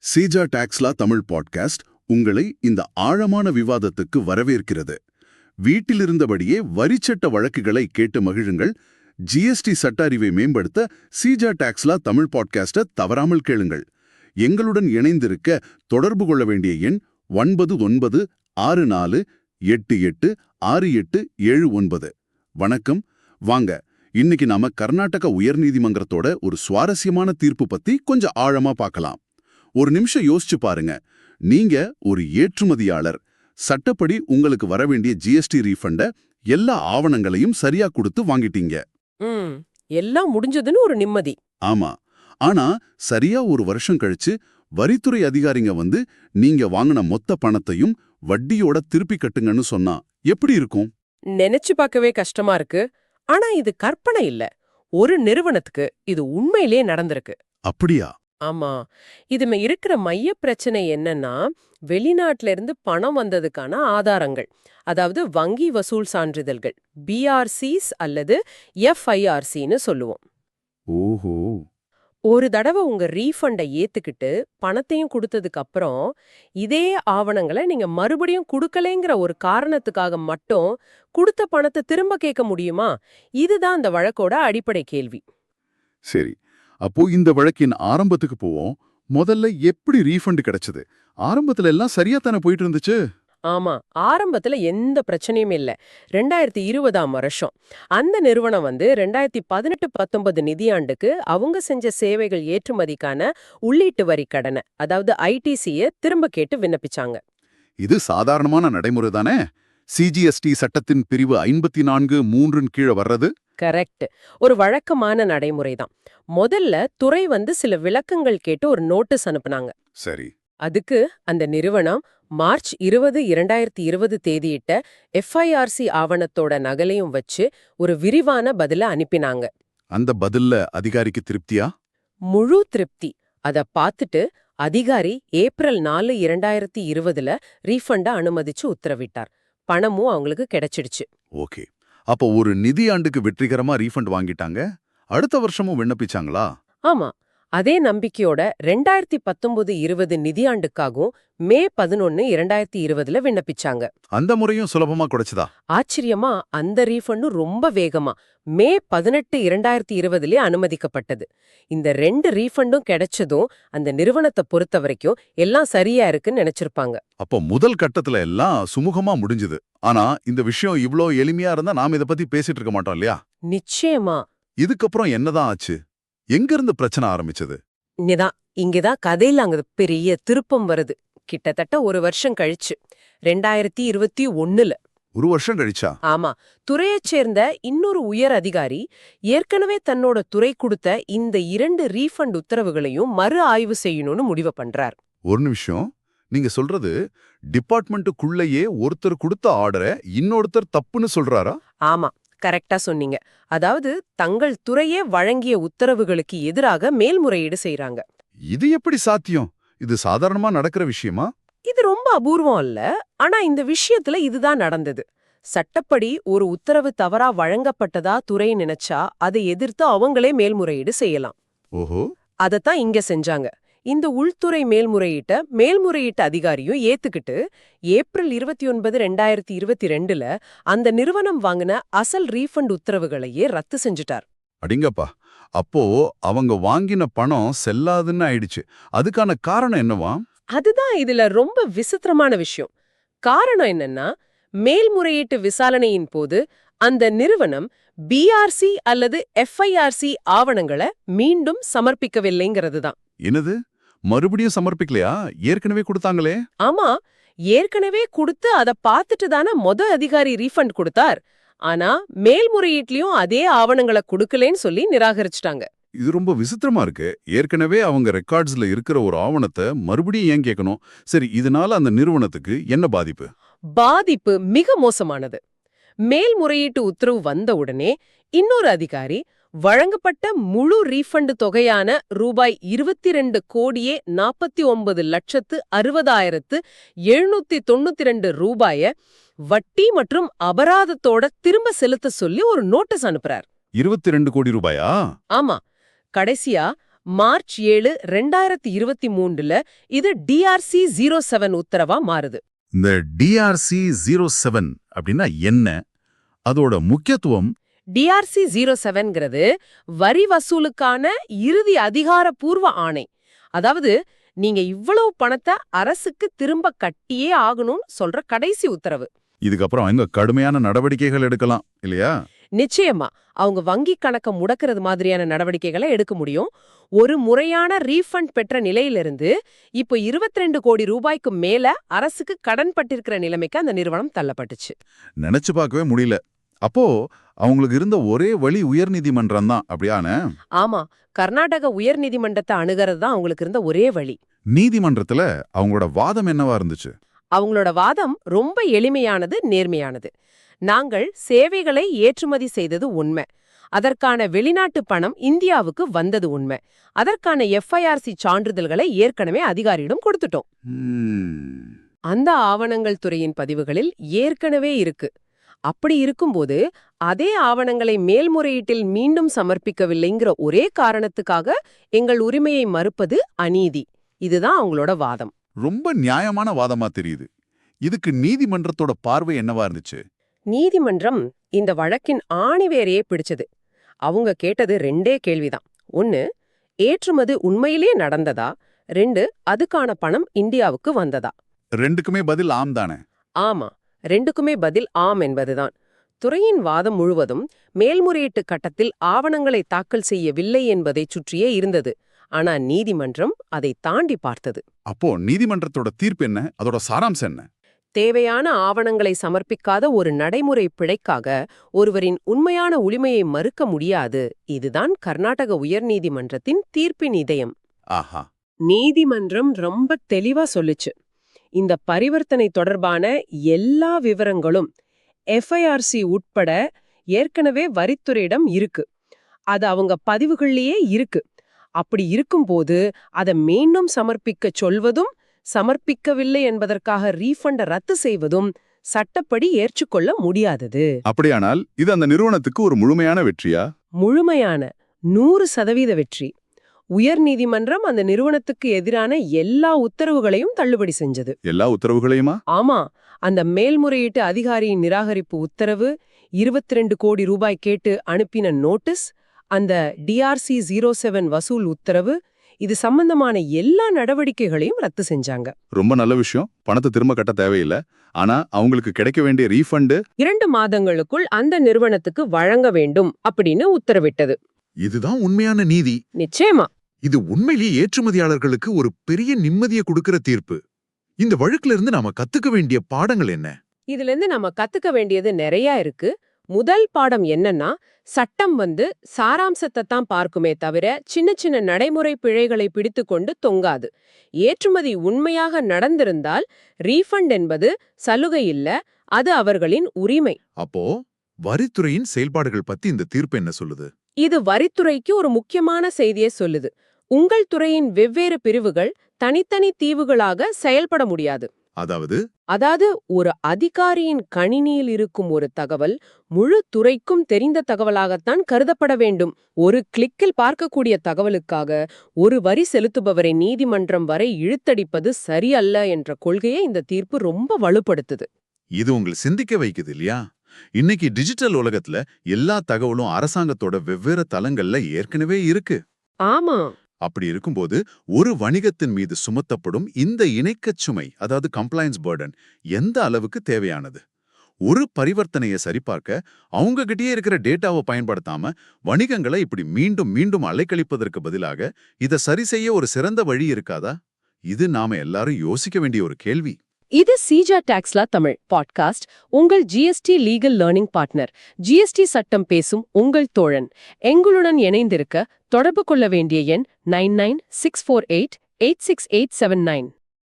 Seeja Taxila Tamil podcast உங்களை இந்த ஆழமான விவாதத்துக்கு வரவேற்கிறது. வீட்டிலிருந்தபடியே வரிச்சட்ட வழக்குகளை கேட்டு மகிழுங்கள். ஜிஎஸ்டி சட்ட அறிவை மேம்படுத்த சீஜா டாக்ஸ்லா தமிழ் பாட்காஸ்ட தவறாமல் கேளுங்கள். எங்களுடன் இணைந்திருக்க தொடர்பு கொள்ள வேண்டிய எண் 9964886879. வணக்கம். வாங்க, இன்னைக்கு நாம கர்நாடக உயர்நீதிமன்றத்தோட ஒரு சுவாரஸ்யமான தீர்ப்பு பத்தி கொஞ்சம் ஆழமா பார்க்கலாம். ஒரு நிமிஷம் யோசிச்சு பாருங்க. நீங்க ஒரு ஏற்றுமதியாளர். சட்டப்படி உங்களுக்கு வர வேண்டிய ஜிஎஸ்டி ரீஃபண்ட எல்லா ஆவணங்களையும் சரியா கொடுத்து வாங்கிட்டீங்க. எல்லாம் முடிஞ்சதுன்னு ஒரு நிம்மதி. ஆமா. ஆனா சரியா ஒரு வருஷம் கழிச்சு வரித்துறை அதிகாரிங்க வந்து நீங்க வாங்கின மொத்த பணத்தையும் வட்டியோட திருப்பி கட்டுங்கன்னு சொன்னா எப்படி இருக்கும்? நினைச்சு பார்க்கவே கஷ்டமா இருக்கு. ஆனா இது கற்பனை இல்ல. ஒரு நிறுவனத்துக்கு இது உண்மையிலேயே நடந்திருக்கு. அப்படியா? ஆமா. இதுல இருக்கிற மைய பிரச்சனை என்னன்னா, வெளிநாட்டுல இருந்து பணம் வந்ததுக்கான ஆதாரங்கள். அதாவது வங்கி வசூல் சான்றிதழ்கள், பிஆர்சிஸ் அல்லது எஃப்ஐஆர்சின்னு சொல்லுவோம். ஓஹோ. ஒரு தடவை உங்க ரீஃபண்டை ஏத்துக்கிட்டு பணத்தையும் கொடுத்ததுக்கு அப்புறம் இதே ஆவணங்களை நீங்க மறுபடியும் கொடுக்கலேங்கிற ஒரு காரணத்துக்காக மட்டும் கொடுத்த பணத்தை திரும்ப கேட்க முடியுமா? இதுதான் அந்த வழக்கோட அடிப்படை கேள்வி. சரி, அப்போ இந்த வழக்கின் ஆரம்பத்துக்கு போவோம். முதல்ல எப்படி ரீஃபண்ட் கிடைச்சது? ஆரம்பத்துல எல்லாம் சரியா தானே போயிட்டு இருந்துச்சு? ஆமா, ஆரம்பத்துல எந்த பிரச்சனையும் இல்ல. 2020ஆம் வருஷம் அந்த நிறுவனம் 2018-19 நிதியாண்டுக்கு அவங்க செஞ்ச சேவைகள் ஏற்றுமதிக்கான உள்ளீட்டு வரி கடனை, அதாவது ஐடிசியை திரும்ப கேட்டு விண்ணப்பிச்சாங்க. இது சாதாரணமான நடைமுறை தானே? சிஜிஎஸ்டி சட்டத்தின் பிரிவு 54(3) கீழே வர்றது. கரெக்ட். ஒரு வழக்கமான நடைமுறை தான். முதல்ல துறை சில விளக்கங்கள் கேட்டு ஒரு நோட்டீஸ் அனுப்புனாங்க. சரி. அதுக்கு அந்த நிறுவனம் மார்ச் 20, 2020 தேதியிட்ட எஃப்ஐஆர்சி ஆவணத்தோட நகலையும் வச்சு ஒரு விரிவான பதில அனுப்பினாங்க. அந்த பதில்ல அதிகாரிக்கு திருப்தியா? முழு திருப்தி. அத பார்த்துட்டு அதிகாரி ஏப்ரல் 4, 2020ல ரீஃபண்ட அனுமதிச்சு உத்தரவிட்டார். பணமும் அவங்களுக்கு கிடைச்சிடுச்சு. ஓகே. அப்போ ஒரு நிதியாண்டுக்கு வெற்றிகரமா ரீஃபண்ட் வாங்கிட்டாங்க. அடுத்த வருஷமும் விண்ணப்பிச்சாங்களா? ஆமா. அதே நம்பிக்கையோட 2019-20 நிதியாண்டுக்காகவும் மே 11, 2020ல விண்ணப்பிச்சாங்க. அந்த முறையும் சுலபமா கிடைச்சதா? ஆச்சரியமா அந்த ரீஃபண்டும் ரொம்ப வேகமா மே 18, 2020லே அனுமதிக்கப்பட்டது. இந்த 2 ரீஃபண்டும் கிடைச்சதும் அந்த நிறுவனத்தை பொறுத்த வரைக்கும் எல்லாம் சரியா இருக்குன்னு நினைச்சிருப்பாங்க. அப்போ முதல் கட்டத்துல எல்லாம் சுமூகமா முடிஞ்சது. ஆனா இந்த விஷயம் இவ்ளோ எளிமையா இருந்தா நாம இத பத்தி பேசிட்டு இருக்க மாட்டோம் இல்லையா? நிச்சயமா. இதுக்கப்புறம் என்னதான் ஆச்சு? எங்கிருந்து பிரச்சனை ஆரம்பிச்சது? இங்கதான் கதையில அங்க பெரிய திருப்பம் வருது. கிட்டத்தட்ட ஒரு வருஷம் கழிச்சு 2021ல. ஒரு வருஷம் கழிச்சா? ஆமா. துறையைச் சேர்ந்த இன்னொரு உயர் அதிகாரி ஏற்கனவே தன்னோட துறை கொடுத்த இந்த 2 ரீஃபண்ட் உத்தரவுகளையும் மறு ஆய்வு செய்யணும்னு முடிவு பண்றார். ஒரு நிமிஷம். நீங்க சொல்றது டிபார்ட்மெண்ட்டுக்குள்ளேயே ஒருத்தர் கொடுத்த ஆர்டரை இன்னொருத்தர் தப்புன்னு சொல்றாரா? ஆமா, கரெக்டா சொன்னீங்க. அதாவது தங்கள் துறையே வழங்கிய உத்தரவுகளுக்கு எதிராக மேல்முறையீடு செய்றாங்க. இது எப்படி சாத்தியம்? இது சாதாரணமா நடக்கிற விஷயமா? இது ரொம்ப அபூர்வம் இல்ல. ஆனா இந்த விஷயத்துல இதுதான் நடந்தது. சட்டப்படி ஒரு உத்தரவு தவறா வழங்கப்பட்டதா துறை நினைச்சா அதை எதிர்த்து அவங்களே மேல்முறையீடு செய்யலாம். ஓஹோ. அதத்தான் இங்க செஞ்சாங்க. இந்த உள்துறை மேல்முறையீட்டு அதிகாரியும் ஏத்துக்கிட்டு ஏப்ரல் 29, 2022ல அந்த நிறுவனம் வாங்கின அசல் ரீஃபண்ட் உத்தரவுகளையே ரத்து செஞ்சுட்டார். அடிங்கப்பா. அப்போ அவங்க வாங்கின பணம் செல்லாதுன்னு ஆயிடுச்சு. அதுக்கான காரணம் என்னவா? அதுதான் இதுல ரொம்ப விசித்திரமான விஷயம். காரணம் என்னன்னா, மேல்முறையீட்டு விசாரணையின் போது அந்த நிறுவனம் பிஆர்சி அல்லது எஃப்ஐஆர்சி ஆவணங்களை மீண்டும் சமர்ப்பிக்கவில்லைங்கிறது தான். என்னது? மறுபடியும் சமர்ப்பிக்கலையா? ஏற்கனவே கொடுத்தாங்களே. ஆமா, ஏற்கனவே கொடுத்து அத பார்த்துட்டு தானே அதிகாரி ரீஃபண்ட் கொடுத்தார். ஆனா மேல்முறையீட்லயும் அதே ஆவணங்களை கொடுக்கலேன்னு சொல்லி நிராகரிச்சிட்டாங்க. இது ரொம்ப விசித்திரமா இருக்கு. ஏற்கனவே அவங்க ரெக்கார்ட்ஸ்ல இருக்கிற ஒரு ஆவணத்தை மறுபடியும் ஏன் கேட்கணும்? சரி, இதனால அந்த நிறுவனத்துக்கு என்ன பாதிப்பு? பாதிப்பு மிக மோசமானது. மேல்முறையீட்டு உத்தரவு வந்த உடனே இன்னொரு அதிகாரி வழங்கப்பட்ட முழு ரீஃபண்ட் தொகையான ரூபாய் 22,49,60,792 ரூபாய வட்டி மற்றும் அபராதத்தோட திரும்ப செலுத்த சொல்லி ஒரு நோட்டீஸ் அனுப்புறார். 22 கோடி ரூபாயா? ஆமா. கடைசியா மார்ச் 7, 2023ல இது DRC 07 உத்தரவா மாறுது. இந்த DRC 07 அப்படின்னா என்ன? அதோட முக்கியத்துவம்? DRC 07ங்கிறது வரி வசூலுக்கான இறுதி அதிகாரப்பூர்வ ஆணை. அதாவது நீங்க இவ்வளவு பணத்தை அரசுக்கு திரும்ப கட்டியே ஆகணும்னு சொல்ற கடைசி உத்தரவு. இதுக்கப்புறம் அவங்க கடுமையான நடவடிக்கைகள் எடுக்கலாம் இல்லையா? நிச்சயமா அவங்க வங்கி கணக்க முடக்கிறது மாதிரியான நடவடிக்கைகளை எடுக்க முடியும். ஒரு முறையான ரீஃபண்ட் பெற்ற நிலையிலிருந்து இப்போ 22 கோடி ரூபாய்க்கு மேல அரசுக்கு கடன் பட்டிருக்கிற நிலைமைக்கு அந்த நிறுவனம் தள்ளப்பட்டுச்சு. நினைச்சு பார்க்கவே முடியல. அப்போ அவங்களுக்கு இருந்த ஒரே வழி உயர்நீதிமன்றம் தான் அப்படியான? ஆமா, கர்நாடக உயர்நீதிமன்றத்தை அணுகிறது தான் அவங்களுக்கு இருந்த ஒரே வழி. நீதிமன்றத்துல அவங்களோட வாதம் என்னவா இருந்துச்சு? அவங்களோட வாதம் ரொம்ப எளிமையானது, நேர்மையானது. நாங்கள் சேவைகளை ஏற்றுமதி செய்தது உண்மை. அதற்கான வெளிநாட்டு பணம் இந்தியாவுக்கு வந்தது உண்மை. அதற்கான FIRC சான்றிதழ்களை ஏற்கனவே அதிகாரியிடம் கொடுத்துட்டோம். அந்த ஆவணங்கள் துறையின் பதிவுகளில் ஏற்கனவே இருக்கு. அப்படி இருக்கும்போது அதே ஆவணங்களை மேல்முறையீட்டில் மீண்டும் சமர்ப்பிக்கவில்லைங்கிற ஒரே காரணத்துக்காக எங்கள் உரிமையை மறுப்பது அநீதி. இதுதான் அவங்களோட வாதம். ரொம்ப நியாயமான வாதமா தெரியுது. இதுக்கு நீதிமன்றத்தோட பார்வை என்னவா இருந்துச்சு? நீதிமன்றம் இந்த வழக்கின் ஆணிவேரையே பிடிச்சது. அவங்க கேட்டது 2 கேள்விதான். 1, ஏற்றுமதி உண்மையிலேயே நடந்ததா? 2, அதுக்கான பணம் இந்தியாவுக்கு வந்ததா? 2க்குமே பதில் ஆம் தானே? ஆமா, 2க்குமே பதில் ஆம் என்பதுதான். துறையின் வாதம் முழுவதும் மேல்முறையீட்டு கட்டத்தில் ஆவணங்களை தாக்கல் செய்யவில்லை என்பதைச் சுற்றியே இருந்தது. ஆனா நீதிமன்றம் அதை தாண்டி பார்த்தது. அப்போ நீதிமன்றத்தோட தீர்ப்பு என்ன? அதோட சாராம்சம் என்ன? தேவையான ஆவணங்களை சமர்ப்பிக்காத ஒரு நடைமுறை பிழைக்காக ஒருவரின் உண்மையான உரிமையை மறுக்க முடியாது. இதுதான் கர்நாடக உயர்நீதிமன்றத்தின் தீர்ப்பின் இதயம். ஆஹா, நீதிமன்றம் ரொம்ப தெளிவா சொல்லுச்சு. இந்த பரிவர்த்தனை தொடர்பான எல்லா விவரங்களும் FIRC உட்பட ஏற்கனவே வரித்துறையிடம் இருக்கு. அது அவங்க பதிவுகள்லயே இருக்கு. அப்படி இருக்கும்போது அதை மீண்டும் சமர்ப்பிக்க சொல்வதும், சமர்ப்பிக்கவில்லை என்பதற்காக ரீஃபண்டை ரத்து செய்வதும் சட்டப்படி ஏற்றுக்கொள்ள முடியாதது. அப்படியானால் இது அந்த நிறுவனத்துக்கு ஒரு முழுமையான வெற்றியா? முழுமையான 100% வெற்றி. உயர்நீதிமன்றம் அந்த நிறுவனத்துக்கு எதிரான எல்லா உத்தரவுகளையும் தள்ளுபடி செஞ்சது. எல்லா உத்தரவுகளையுமா? ஆமா, அந்த மேல்முறையீட்டு அதிகாரியின் நிராகரிப்பு உத்தரவு, 22 கோடி ரூபாய் கேட்டு அனுப்பின நோட்டீஸ், அந்த DRC 07 வசூல் உத்தரவு, இது சம்பந்தமான எல்லா நடவடிக்கைகளையும் ரத்து செஞ்சாங்க. ரொம்ப நல்ல விஷயம். பணத்தை திரும்ப கட்ட தேவையில்லை. ஆனா அவங்களுக்கு கிடைக்க வேண்டிய ரீஃபண்ட் 2 மாதங்களுக்குள் அந்த நிறுவனத்துக்கு வழங்க வேண்டும் அப்படின்னு உத்தரவிட்டது. இதுதான் உண்மையான நீதி. நிச்சயமா இது உண்மையிலேயே ஏற்றுமதியாளர்களுக்கு ஒரு பெரிய நிம்மதியை கொடுக்கிற தீர்ப்பு. இந்த வழக்குல இருந்து நாம கத்துக்க வேண்டிய பாடங்கள் என்ன? இதுல இருந்து நம்ம கத்துக்க வேண்டியது நிறைய இருக்கு. முதல் பாடம் என்னன்னா, சட்டம் சாராம்சத்தை தான் பார்க்குமே தவிர சின்ன சின்ன நடைமுறை பிழைகளை பிடித்துக்கொண்டு தொங்காது. ஏற்றுமதி உண்மையாக நடந்திருந்தால் ரீஃபண்ட் என்பது சலுகை இல்ல, அது அவர்களின் உரிமை. அப்போ வரித்துறையின் செயல்பாடுகள் பத்தி இந்த தீர்ப்பு என்ன சொல்லுது? இது வரித்துறைக்கு ஒரு முக்கியமான செய்தியை சொல்லுது. உங்கள் துறையின் வெவ்வேறு பிரிவுகள் தனித்தனி தீவுகளாக செயல்பட முடியாது. அதாவது ஒரு அதிகாரியின் கணினியில் இருக்கும் ஒரு தகவல் முழு துறைக்கும் தெரிந்த தகவலாகத்தான் கருதப்பட வேண்டும். ஒரு கிளிக்கில் பார்க்கக்கூடிய தகவலுக்காக ஒரு வரி செலுத்துபவரை நீதிமன்றம் வரை இழுத்தடிப்பது சரியல்ல என்ற கொள்கையை இந்த தீர்ப்பு ரொம்ப வலுப்படுத்துது. இது உங்களை சிந்திக்க வைக்குது இல்லையா? இன்னைக்கு டிஜிட்டல் உலகத்துல எல்லா தகவலும் அரசாங்கத்தோட வெவ்வேறு தளங்கள்ல ஏற்கனவே இருக்கு. ஆமா, அப்படி இருக்கும்போது ஒரு வணிகத்தின் மீது சுமத்தப்படும் இந்த இணைக்கச் சுமை, அதாவது கம்ப்ளைன்ஸ் பர்டன், எந்த அளவுக்கு தேவையானது? ஒரு பரிவர்த்தனையை சரிபார்க்க அவங்க கிட்டயே இருக்கிற டேட்டாவை பயன்படுத்தாம வணிகங்களை இப்படி மீண்டும் மீண்டும் அலைக்கழிப்பதற்கு பதிலாக இதை சரி செய்ய ஒரு சிறந்த வழி இருக்காதா? இது நாம எல்லாரும் யோசிக்க வேண்டிய ஒரு கேள்வி. இது சீஜா டாக்ஸ்லா தமிழ் பாட்காஸ்ட், உங்கள் GST legal learning partner. GST சட்டம் பேசும் உங்கள் தோழன். எங்களுடன் இணைந்திருக்க தொடர்பு கொள்ள வேண்டிய எண் 9964886879.